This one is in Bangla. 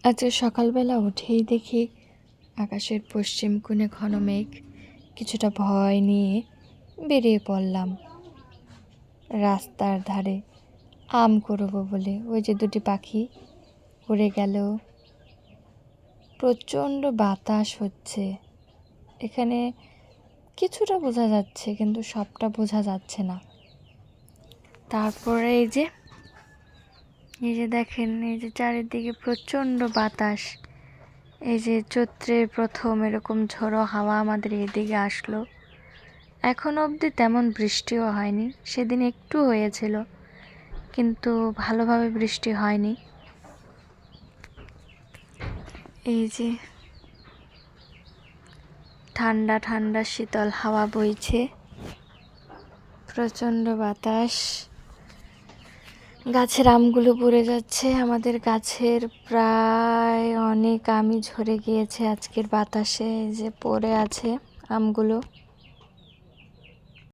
আজকে সকালবেলা উঠেই দেখি আকাশের পশ্চিম কোণে ঘন মেঘ। কিছুটা ভয় নিয়ে বেরিয়ে পড়লাম রাস্তার ধারে আম কুড়োবো বলে। ওই যে দুটি পাখি উড়ে গেল। প্রচণ্ড বাতাস হচ্ছে এখানে, কিছুটা বোঝা যাচ্ছে কিন্তু সবটা বোঝা যাচ্ছে না। তারপরে এই যে দেখেন, এই যে চারিদিকে প্রচণ্ড বাতাস। এই যে চৈত্রের প্রথম এরকম ঝোড়ো হাওয়া আমাদের এদিকে আসলো। এখনো অবধি তেমন বৃষ্টিও হয়নি, সেদিন একটু হয়েছিল কিন্তু ভালোভাবে বৃষ্টি হয়নি। এই যে ঠান্ডা ঠান্ডা শীতল হাওয়া বইছে, প্রচণ্ড বাতাস। গাছের আমগুলো পড়ে যাচ্ছে। আমাদের গাছের প্রায় অনেক আমই ঝরে গিয়েছে আজকের বাতাসে। এই যে পড়ে আছে আমগুলো।